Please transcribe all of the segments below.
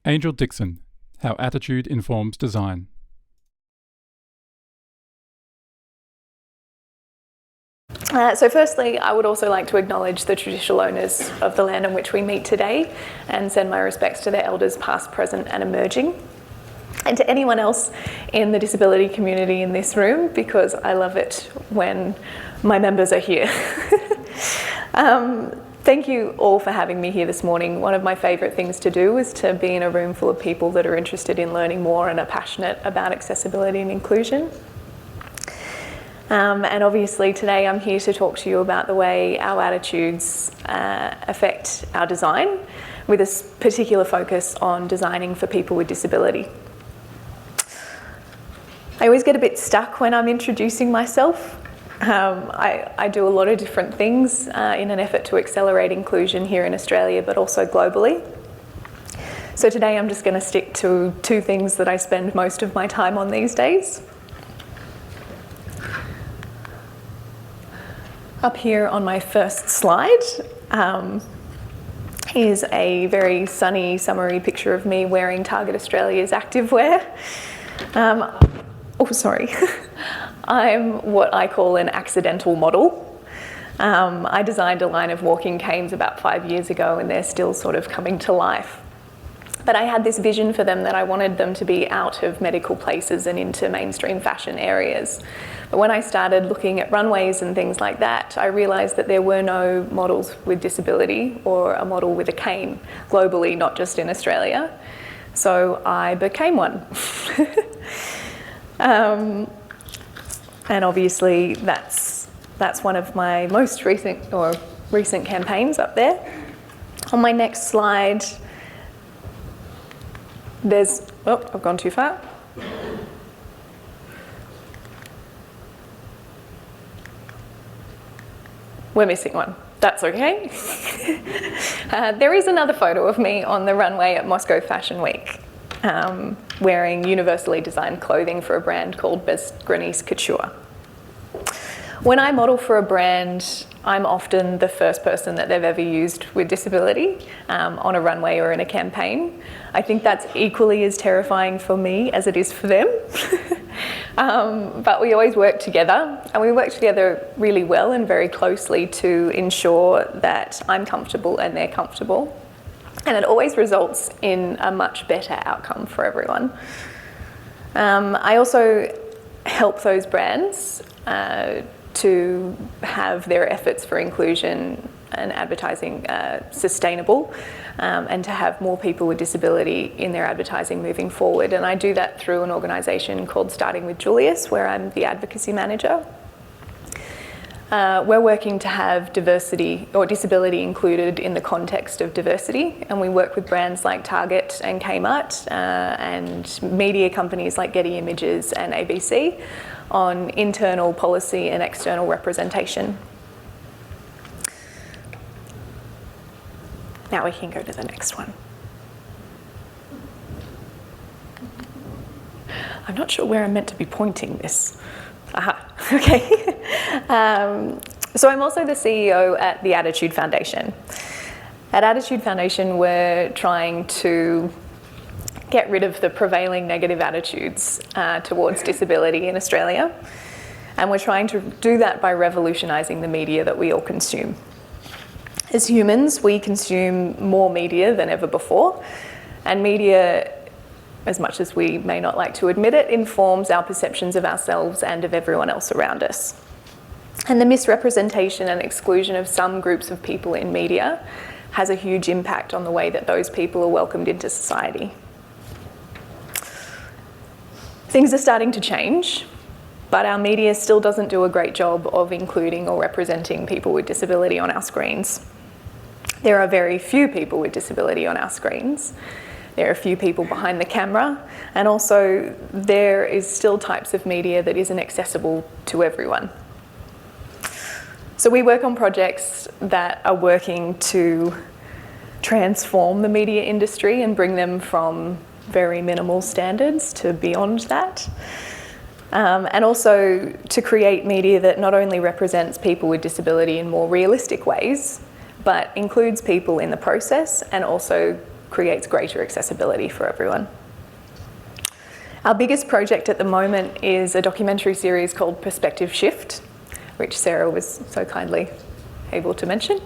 Angel Dixon, How Attitude Informs Design. So firstly, I would also like to acknowledge the traditional owners of the land on which we meet today and send my respects to their elders past, present and emerging. And to anyone else in the disability community in this room, because I love it when my members are here. Thank you all for having me here this morning. One of my favourite things to do is to be in a room full of people that are interested in learning more and are passionate about accessibility and inclusion. And obviously today I'm here to talk to you about the way our attitudes affect our design, with a particular focus on designing for people with disability. I always get a bit stuck when I'm introducing myself. I do a lot of different things in an effort to accelerate inclusion here in Australia, but also globally. So today I'm just going to stick to two things that I spend most of my time on these days. Up here on my first slide is a very sunny, summery picture of me wearing Target Australia's activewear. I'm what I call an accidental model. I designed a line of walking canes about 5 years ago and they're still sort of coming to life. But I had this vision for them that I wanted them to be out of medical places and into mainstream fashion areas. But when I started looking at runways and things like that, I realised that there were no models with disability or a model with a cane globally, not just in Australia. So I became one. And obviously that's one of my most recent campaigns up there. On my next slide, I've gone too far. We're missing one. That's okay. There is another photo of me on the runway at Moscow Fashion Week, wearing universally designed clothing for a brand called Bezgranise Couture. When I model for a brand, I'm often the first person that they've ever used with disability on a runway or in a campaign. I think that's equally as terrifying for me as it is for them. But we always work together, and we work together really well and very closely to ensure that I'm comfortable and they're comfortable. And it always results in a much better outcome for everyone. I also help those brands to have their efforts for inclusion and advertising sustainable, and to have more people with disability in their advertising moving forward. And I do that through an organisation called Starting with Julius, where I'm the advocacy manager. We're working to have diversity or disability included in the context of diversity, and we work with brands like Target and Kmart and media companies like Getty Images and ABC on internal policy and external representation. Now we can go to the next one. I'm not sure where I'm meant to be pointing this. Aha, okay. So I'm also the CEO at the Attitude Foundation. At Attitude Foundation, we're trying to get rid of the prevailing negative attitudes towards disability in Australia. And we're trying to do that by revolutionising the media that we all consume. As humans, we consume more media than ever before, and media, as much as we may not like to admit it, informs our perceptions of ourselves and of everyone else around us. And the misrepresentation and exclusion of some groups of people in media has a huge impact on the way that those people are welcomed into society. Things are starting to change, but our media still doesn't do a great job of including or representing people with disability on our screens. There are very few people with disability on our screens. There are a few people behind the camera, and also there is still types of media that isn't accessible to everyone. So we work on projects that are working to transform the media industry and bring them from very minimal standards to beyond that. And also to create media that not only represents people with disability in more realistic ways, but includes people in the process and also creates greater accessibility for everyone. Our biggest project at the moment is a documentary series called Perspective Shift, which Sarah was so kindly able to mention.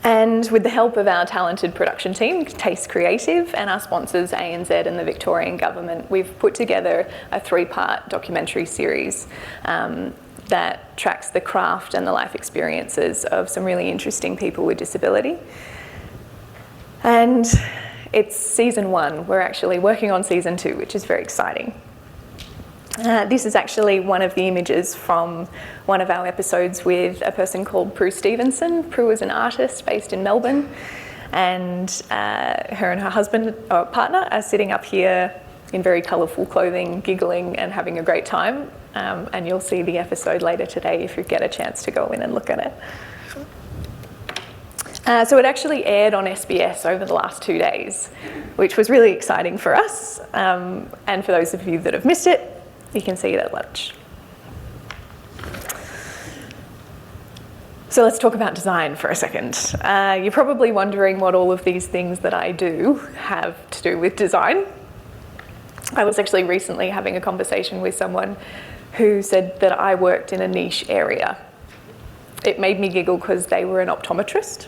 And with the help of our talented production team, Taste Creative, and our sponsors, ANZ and the Victorian Government, we've put together a 3-part documentary series that tracks the craft and the life experiences of some really interesting people with disability. And it's season 1. We're actually working on season 2, which is very exciting. This is actually one of the images from one of our episodes with a person called Prue Stevenson. Prue is an artist based in Melbourne, and her and her husband or partner are sitting up here in very colourful clothing, giggling and having a great time. And you'll see the episode later today if you get a chance to go in and look at it. So it actually aired on SBS over the last 2 days, which was really exciting for us. And for those of you that have missed it, you can see it at lunch. So let's talk about design for a second. You're probably wondering what all of these things that I do have to do with design. I was actually recently having a conversation with someone who said that I worked in a niche area. It made me giggle because they were an optometrist.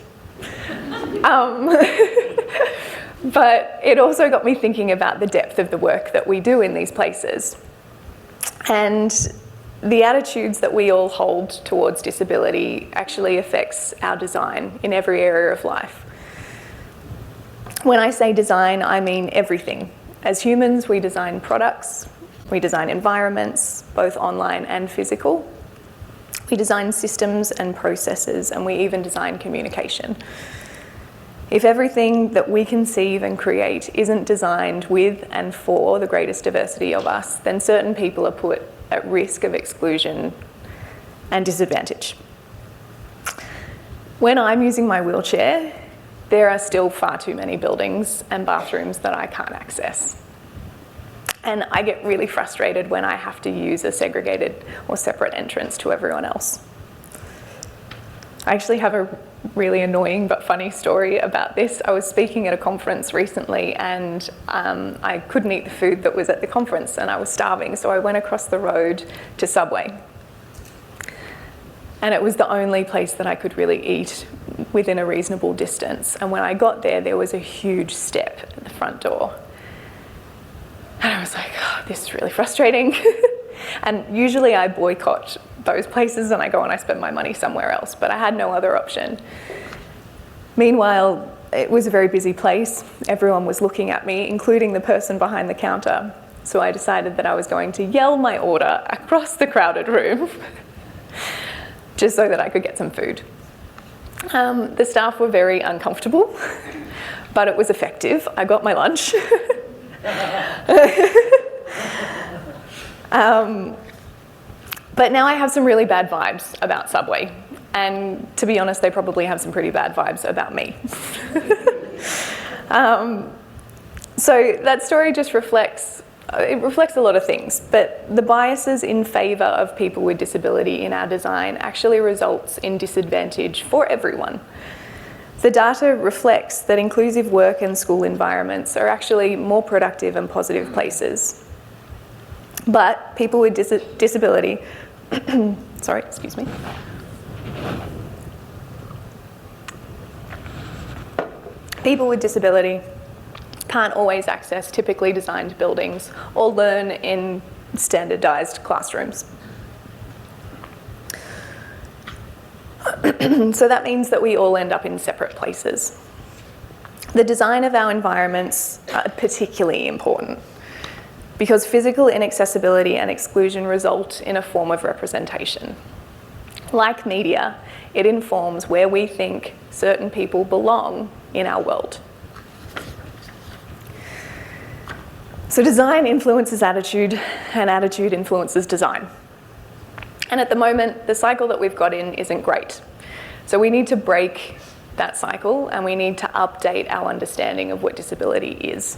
But it also got me thinking about the depth of the work that we do in these places. And the attitudes that we all hold towards disability actually affects our design in every area of life. When I say design, I mean everything. As humans, we design products, we design environments, both online and physical. We design systems and processes, and we even design communication. If everything that we conceive and create isn't designed with and for the greatest diversity of us, then certain people are put at risk of exclusion and disadvantage. When I'm using my wheelchair, there are still far too many buildings and bathrooms that I can't access. And I get really frustrated when I have to use a segregated or separate entrance to everyone else. I actually have a really annoying but funny story about this. I was speaking at a conference recently, and I couldn't eat the food that was at the conference, and I was starving, so I went across the road to Subway. And it was the only place that I could really eat within a reasonable distance. And when I got there, there was a huge step at the front door. And I was like, oh, this is really frustrating. And usually I boycott those places and I go and I spend my money somewhere else, but I had no other option. Meanwhile, it was a very busy place. Everyone was looking at me, including the person behind the counter. So I decided that I was going to yell my order across the crowded room just so that I could get some food. The staff were very uncomfortable, but it was effective. I got my lunch. But now I have some really bad vibes about Subway. And to be honest, they probably have some pretty bad vibes about me. So that story just reflects a lot of things, but the biases in favour of people with disability in our design actually results in disadvantage for everyone. The data reflects that inclusive work and school environments are actually more productive and positive places. But people with disability, sorry, excuse me. People with disability can't always access typically designed buildings or learn in standardised classrooms. So that means that we all end up in separate places. The design of our environments are particularly important because physical inaccessibility and exclusion result in a form of representation. Like media, it informs where we think certain people belong in our world. So design influences attitude, and attitude influences design. And at the moment, the cycle that we've got in isn't great. So we need to break that cycle, and we need to update our understanding of what disability is.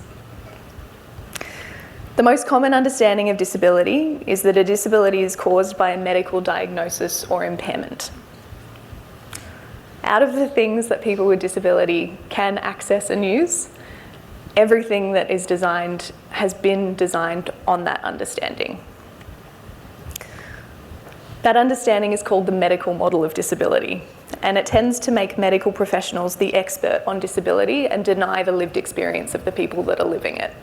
The most common understanding of disability is that a disability is caused by a medical diagnosis or impairment. out of the things that people with disability can access and use, everything that is designed has been designed on that understanding. That understanding is called the medical model of disability, and it tends to make medical professionals the expert on disability and deny the lived experience of the people that are living it.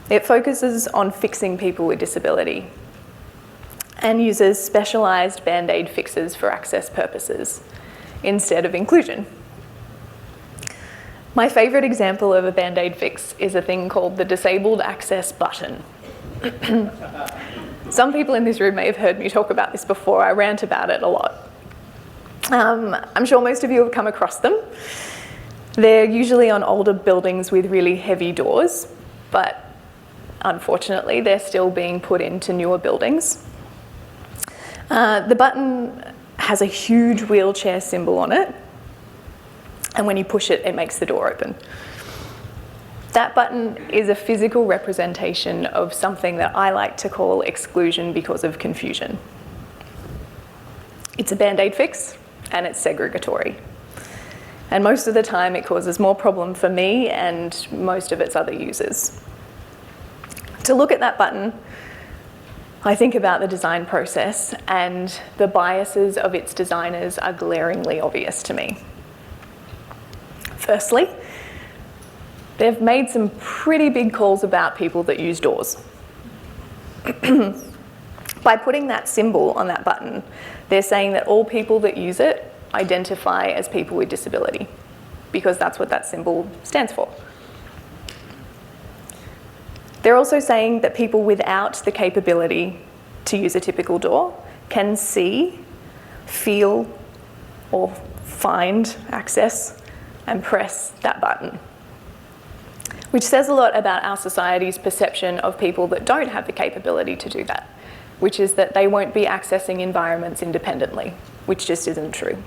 It focuses on fixing people with disability and uses specialised Band-Aid fixes for access purposes instead of inclusion. My favourite example of a Band-Aid fix is a thing called the disabled access button. Some people in this room may have heard me talk about this before. I rant about it a lot. I'm sure most of you have come across them. They're usually on older buildings with really heavy doors, but unfortunately they're still being put into newer buildings. The button has a huge wheelchair symbol on it, and when you push it, it makes the door open. That button is a physical representation of something that I like to call exclusion because of confusion. It's a Band-Aid fix, and it's segregatory. And most of the time it causes more problem for me and most of its other users. To look at that button, I think about the design process, and the biases of its designers are glaringly obvious to me. Firstly, they've made some pretty big calls about people that use doors. By putting that symbol on that button, they're saying that all people that use it identify as people with disability, because that's what that symbol stands for. They're also saying that people without the capability to use a typical door can see, feel, or find access and press that button, which says a lot about our society's perception of people that don't have the capability to do that, which is that they won't be accessing environments independently, which just isn't true.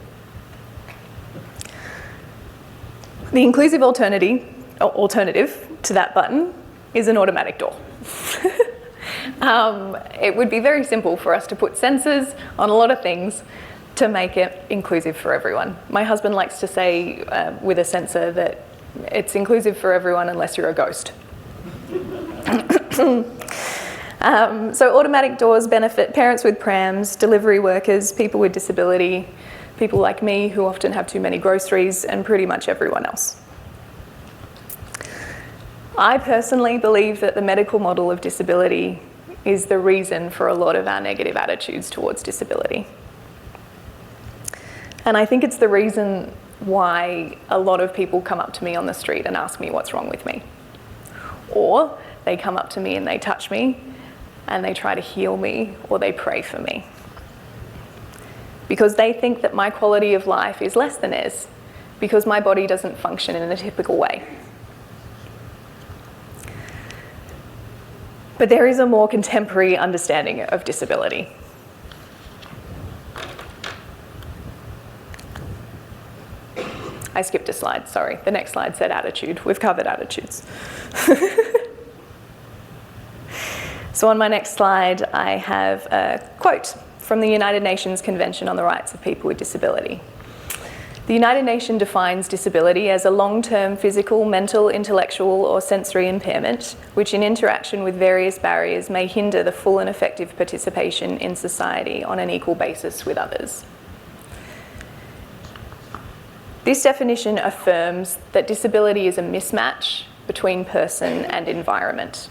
The inclusive alternative to that button is an automatic door. It would be very simple for us to put sensors on a lot of things to make it inclusive for everyone. My husband likes to say with a sensor that it's inclusive for everyone unless you're a ghost. So automatic doors benefit parents with prams, delivery workers, people with disability, people like me who often have too many groceries, and pretty much everyone else. I personally believe that the medical model of disability is the reason for a lot of our negative attitudes towards disability. And I think it's the reason why a lot of people come up to me on the street and ask me what's wrong with me. Or they come up to me and they touch me and they try to heal me, or they pray for me. Because they think that my quality of life is less than theirs, because my body doesn't function in a typical way. But there is a more contemporary understanding of disability. I skipped a slide, sorry. The next slide said attitude. We've covered attitudes. So on my next slide, I have a quote from the United Nations Convention on the Rights of People with Disability. The United Nations defines disability as a long-term physical, mental, intellectual, or sensory impairment, which in interaction with various barriers may hinder the full and effective participation in society on an equal basis with others. This definition affirms that disability is a mismatch between person and environment.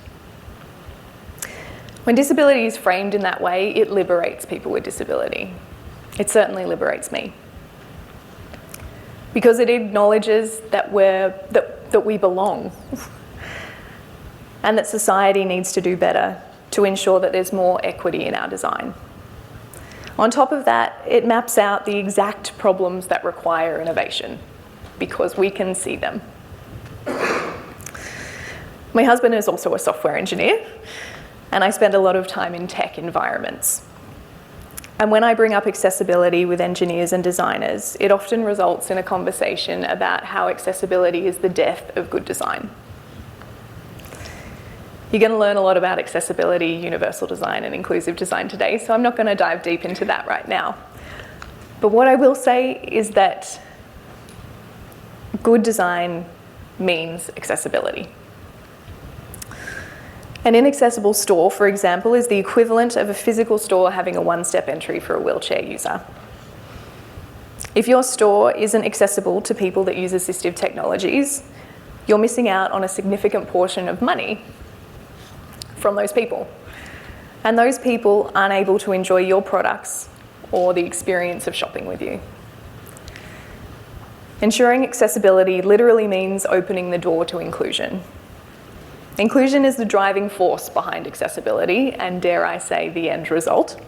When disability is framed in that way, it liberates people with disability. It certainly liberates me. Because it acknowledges that we belong and that society needs to do better to ensure that there's more equity in our design. On top of that, it maps out the exact problems that require innovation because we can see them. My husband is also a software engineer, and I spend a lot of time in tech environments. And when I bring up accessibility with engineers and designers, it often results in a conversation about how accessibility is the death of good design. You're going to learn a lot about accessibility, universal design, and inclusive design today, so I'm not going to dive deep into that right now. But what I will say is that good design means accessibility. An inaccessible store, for example, is the equivalent of a physical store having a one-step entry for a wheelchair user. If your store isn't accessible to people that use assistive technologies, you're missing out on a significant portion of money from those people. And those people aren't able to enjoy your products or the experience of shopping with you. Ensuring accessibility literally means opening the door to inclusion. Inclusion is the driving force behind accessibility and, dare I say, the end result.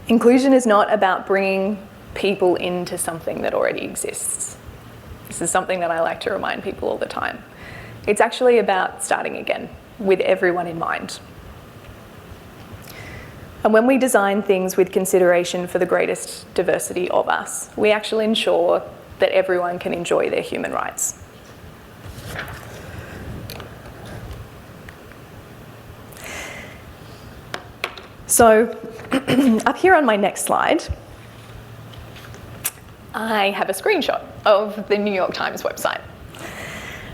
Inclusion is not about bringing people into something that already exists. This is something that I like to remind people all the time. It's actually about starting again with everyone in mind. And when we design things with consideration for the greatest diversity of us, we actually ensure that everyone can enjoy their human rights. So up here on my next slide, I have a screenshot of the New York Times website.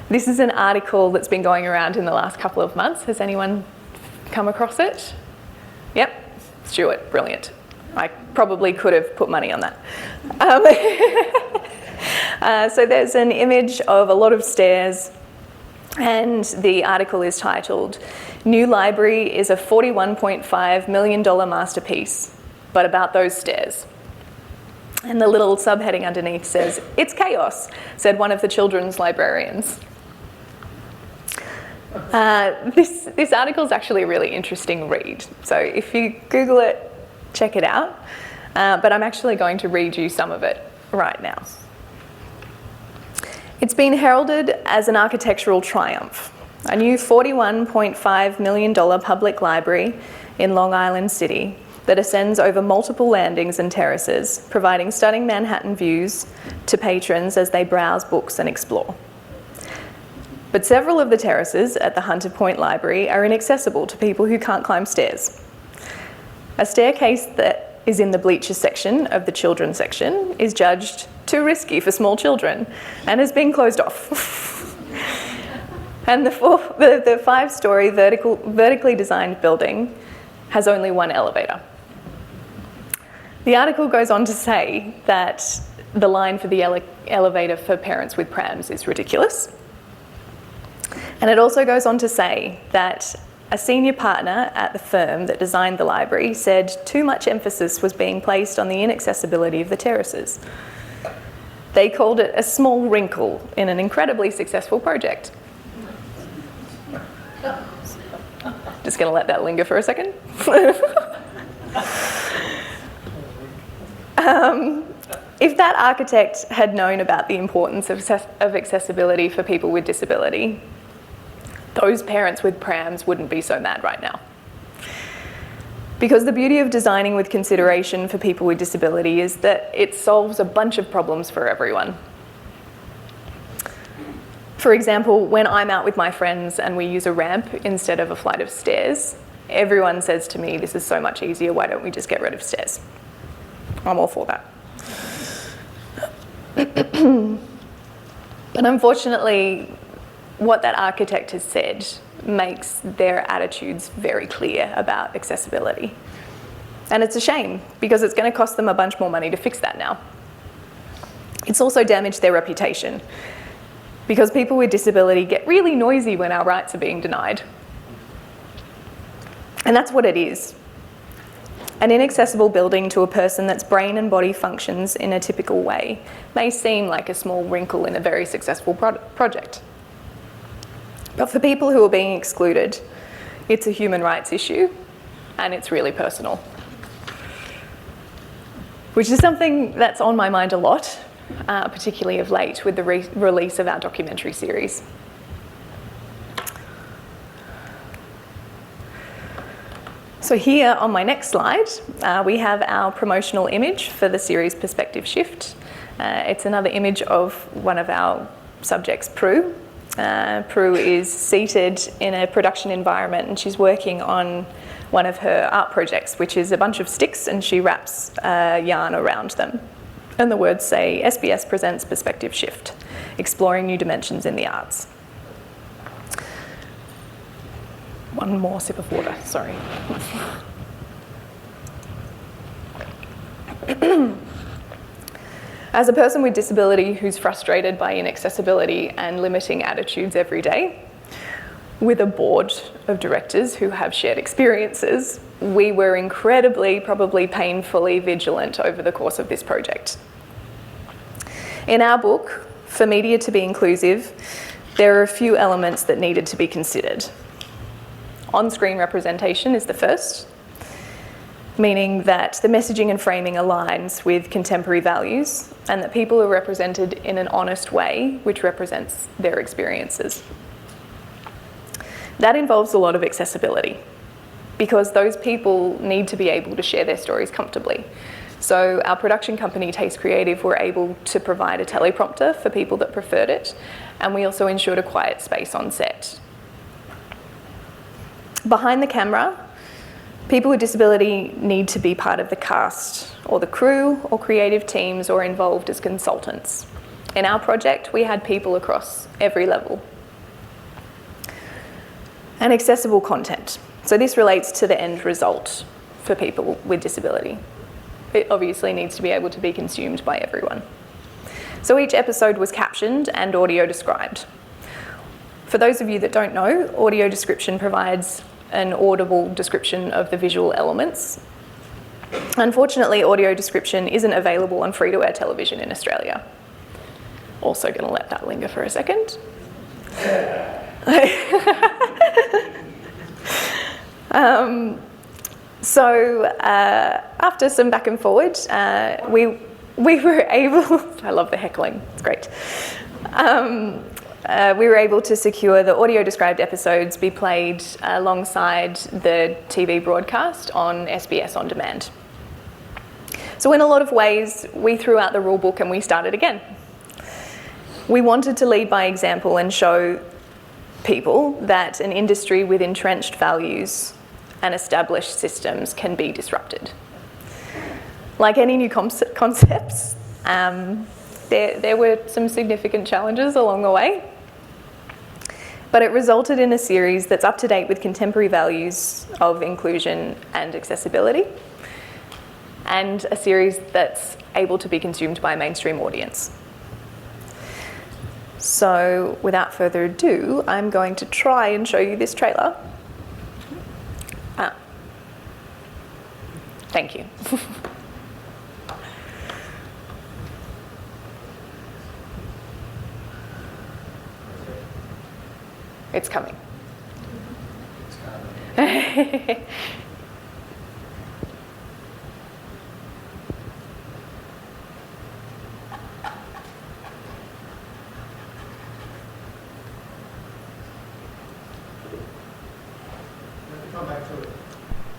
This is an article that's been going around in the last couple of months. Has anyone come across it? Yep, Stuart, brilliant. I probably could have put money on that. So there's an image of a lot of stairs, and the article is titled, "New Library is a $41.5 million masterpiece, but about those stairs." And the little subheading underneath says, "It's chaos," said one of the children's librarians. This article is actually a really interesting read. So if you Google it, check it out. But I'm actually going to read you some of it right now. It's been heralded as an architectural triumph. A new $41.5 million public library in Long Island City that ascends over multiple landings and terraces, providing stunning Manhattan views to patrons as they browse books and explore. But several of the terraces at the Hunter Point Library are inaccessible to people who can't climb stairs. A staircase that is in the bleachers section of the children's section is judged too risky for small children and has been closed off. And the five-storey vertically designed building has only one elevator. The article goes on to say that the line for the elevator for parents with prams is ridiculous. And it also goes on to say that a senior partner at the firm that designed the library said too much emphasis was being placed on the inaccessibility of the terraces. They called it a small wrinkle in an incredibly successful project. Just going to let that linger for a second. If that architect had known about the importance of accessibility for people with disability, those parents with prams wouldn't be so mad right now. Because the beauty of designing with consideration for people with disability is that it solves a bunch of problems for everyone. For example, when I'm out with my friends and we use a ramp instead of a flight of stairs, everyone says to me, "This is so much easier, why don't we just get rid of stairs?" I'm all for that. But unfortunately, what that architect has said makes their attitudes very clear about accessibility. And it's a shame, because it's going to cost them a bunch more money to fix that now. It's also damaged their reputation, because people with disability get really noisy when our rights are being denied. And that's what it is. An inaccessible building to a person that's brain and body functions in a typical way may seem like a small wrinkle in a very successful project. But for people who are being excluded, it's a human rights issue, and it's really personal. Which is something that's on my mind a lot, particularly of late with the release of our documentary series. So here on my next slide, we have our promotional image for the series Perspective Shift. It's another image of one of our subjects, Prue. Prue is seated in a production environment, and she's working on one of her art projects, which is a bunch of sticks and she wraps yarn around them. And the words say, SBS presents Perspective Shift, exploring new dimensions in the arts. One more sip of water, sorry. As a person with disability who's frustrated by inaccessibility and limiting attitudes every day, with a board of directors who have shared experiences, we were incredibly, probably painfully vigilant over the course of this project. In our book, for media to be inclusive, there are a few elements that needed to be considered. On-screen representation is the first, meaning that the messaging and framing aligns with contemporary values and that people are represented in an honest way which represents their experiences. That involves a lot of accessibility because those people need to be able to share their stories comfortably. So our production company, Taste Creative, were able to provide a teleprompter for people that preferred it, and we also ensured a quiet space on set. Behind the camera, people with disability need to be part of the cast or the crew or creative teams or involved as consultants. In our project, we had people across every level. And accessible content. So this relates to the end result for people with disability. It obviously needs to be able to be consumed by everyone. So each episode was captioned and audio described. For those of you that don't know, audio description provides an audible description of the visual elements. Unfortunately, audio description isn't available on free-to-air television in Australia. Also going to let that linger for a second. After some back and forward, we were able, I love the heckling, it's great. We were able to secure the audio described episodes be played alongside the TV broadcast on SBS On Demand. So in a lot of ways, we threw out the rule book and we started again. We wanted to lead by example and show people that an industry with entrenched values and established systems can be disrupted. Like any new concepts, there were some significant challenges along the way, but it resulted in a series that's up to date with contemporary values of inclusion and accessibility, and a series that's able to be consumed by a mainstream audience. So without further ado, I'm going to try and show you this trailer. Thank you. It's coming.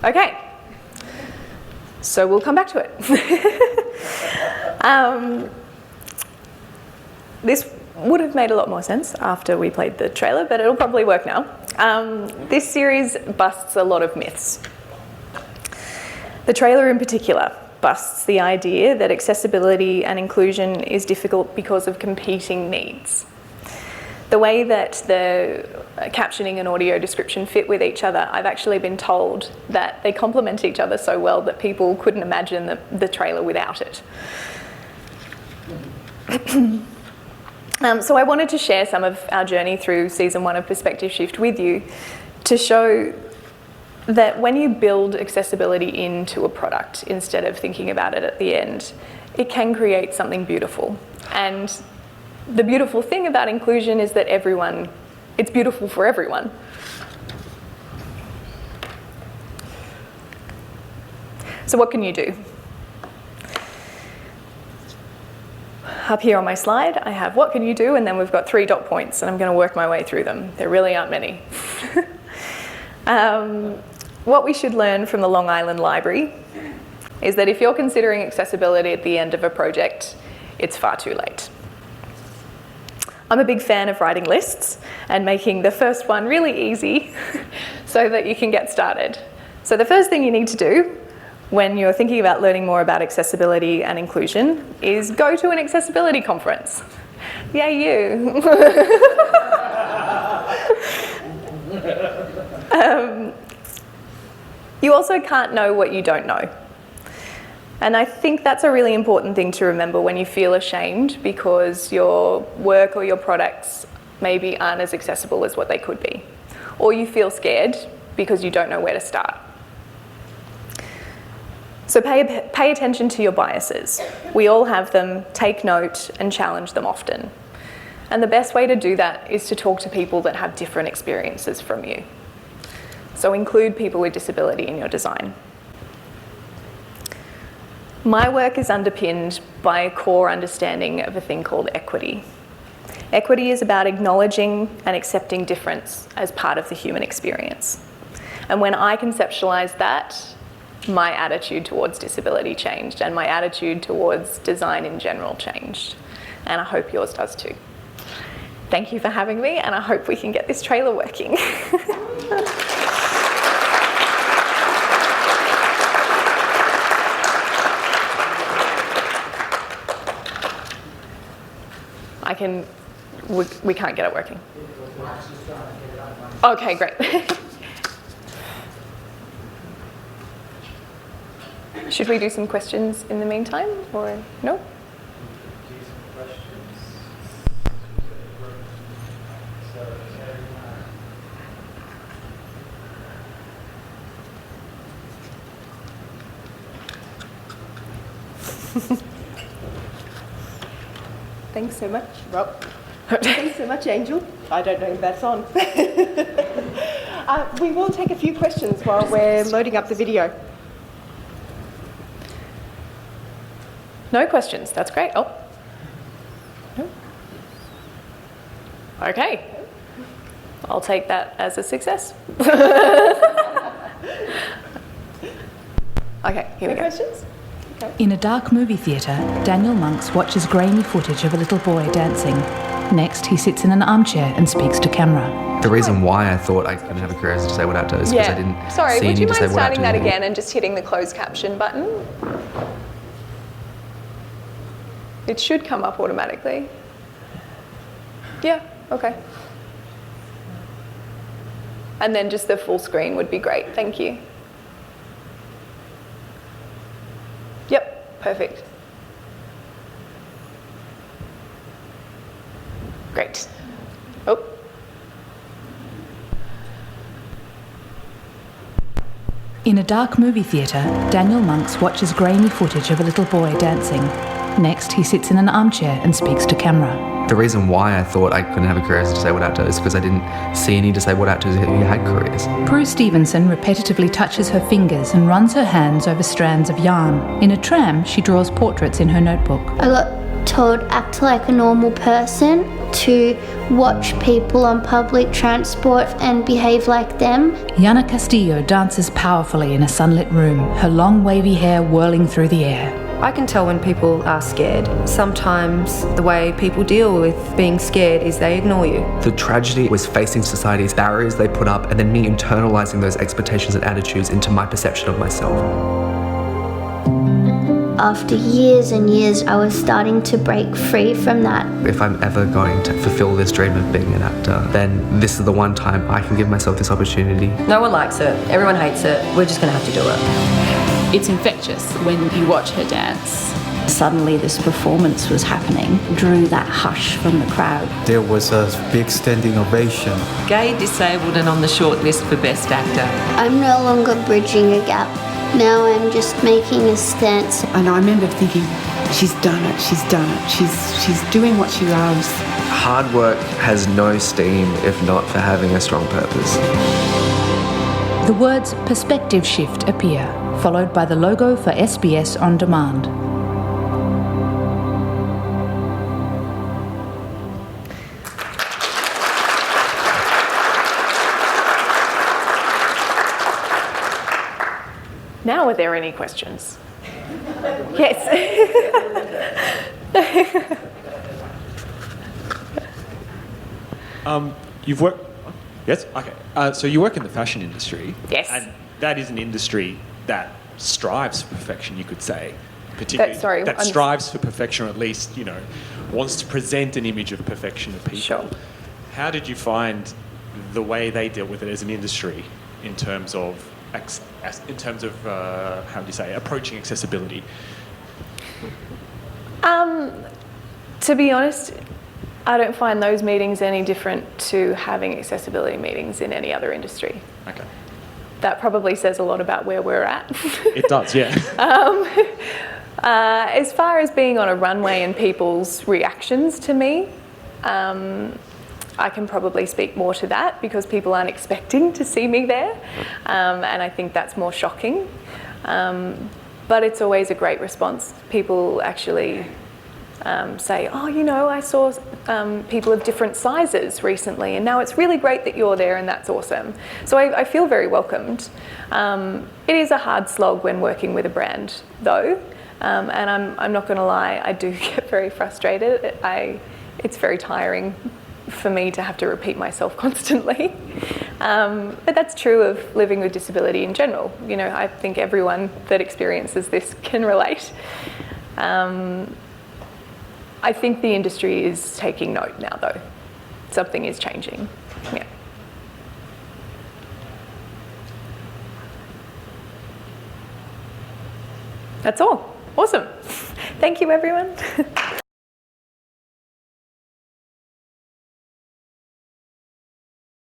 Okay, so we'll come back to it. This would have made a lot more sense after we played the trailer, but it'll probably work now. This series busts a lot of myths. The trailer in particular busts the idea that accessibility and inclusion is difficult because of competing needs. The way that the captioning and audio description fit with each other, I've actually been told that they complement each other so well that people couldn't imagine the trailer without it. So I wanted to share some of our journey through season 1 of Perspective Shift with you to show that when you build accessibility into a product instead of thinking about it at the end, it can create something beautiful. And the beautiful thing about inclusion is that it's beautiful for everyone. So what can you do? Up here on my slide, I have what can you do, and then we've got 3 dot points, and I'm going to work my way through them. There really aren't many. What we should learn from the Long Island Library is that if you're considering accessibility at the end of a project, it's far too late. I'm a big fan of writing lists and making the first one really easy so that you can get started. So the first thing you need to do when you're thinking about learning more about accessibility and inclusion is go to an accessibility conference. Yay, you. You also can't know what you don't know. And I think that's a really important thing to remember when you feel ashamed because your work or your products maybe aren't as accessible as what they could be. Or you feel scared because you don't know where to start. So pay attention to your biases. We all have them, take note and challenge them often. And the best way to do that is to talk to people that have different experiences from you. So include people with disability in your design. My work is underpinned by a core understanding of a thing called equity. Equity is about acknowledging and accepting difference as part of the human experience. And when I conceptualised that, my attitude towards disability changed and my attitude towards design in general changed. And I hope yours does too. Thank you for having me, and I hope we can get this trailer working. We can't get it working. Okay, great. Should we do some questions in the meantime, or no? Thanks so much, Rob. Thanks so much, Angel. I don't know if that's on. We will take a few questions while we're loading up the video. No questions, that's great. Oh. No. Okay. I'll take that as a success. Okay, here we go. Questions? Okay. In a dark movie theatre, Daniel Monks watches grainy footage of a little boy dancing. Next, he sits in an armchair and speaks to camera. The reason why I thought I couldn't have a career as a disabled actor is because I didn't Sorry, see would any you mind disabled starting that actors. again and just hitting the closed caption button? It should come up automatically. Yeah, okay. And then just the full screen would be great, thank you. Yep, perfect. Great. Oh. In a dark movie theatre, Daniel Monks watches grainy footage of a little boy dancing. Next, he sits in an armchair and speaks to camera. The reason why I thought I couldn't have a career as a disabled actor is because I didn't see any disabled actors who had careers. Prue Stevenson repetitively touches her fingers and runs her hands over strands of yarn. In a tram, she draws portraits in her notebook. I got told act like a normal person, to watch people on public transport and behave like them. Yana Castillo dances powerfully in a sunlit room, her long wavy hair whirling through the air. I can tell when people are scared. Sometimes the way people deal with being scared is they ignore you. The tragedy was facing society's barriers they put up and then me internalising those expectations and attitudes into my perception of myself. After years and years, I was starting to break free from that. If I'm ever going to fulfil this dream of being an actor, then this is the one time I can give myself this opportunity. No one likes it. Everyone hates it. We're just going to have to do it. It's infectious when you watch her dance. Suddenly this performance was happening, drew that hush from the crowd. There was a big standing ovation. Gay, disabled and on the short list for Best Actor. I'm no longer bridging a gap. Now I'm just making a stance. And I remember thinking, she's done it, she's done it, she's doing what she loves. Hard work has no steam if not for having a strong purpose. The words perspective shift appear, followed by the logo for SBS On Demand. Now, are there any questions? Yes. You've worked. Yes. Okay. So you work in the fashion industry. Yes. And that is an industry that strives for perfection, you could say. Particularly, that strives for perfection, or at least, you know, wants to present an image of perfection to people. Sure. How did you find the way they deal with it as an industry in terms of how do you say, approaching accessibility? To be honest, I don't find those meetings any different to having accessibility meetings in any other industry. Okay. That probably says a lot about where we're at. It does, yeah. As far as being on a runway and people's reactions to me, I can probably speak more to that because people aren't expecting to see me there, and I think that's more shocking. But it's always a great response. People actually say, oh, you know, I saw people of different sizes recently, and now it's really great that you're there, and that's awesome. So I feel very welcomed. It is a hard slog when working with a brand, though, and I'm not going to lie, I do get very frustrated. It's very tiring for me to have to repeat myself constantly. But that's true of living with disability in general. You know, I think everyone that experiences this can relate. I think the industry is taking note now, though. Something is changing. Yeah. That's all. Awesome. Thank you, everyone.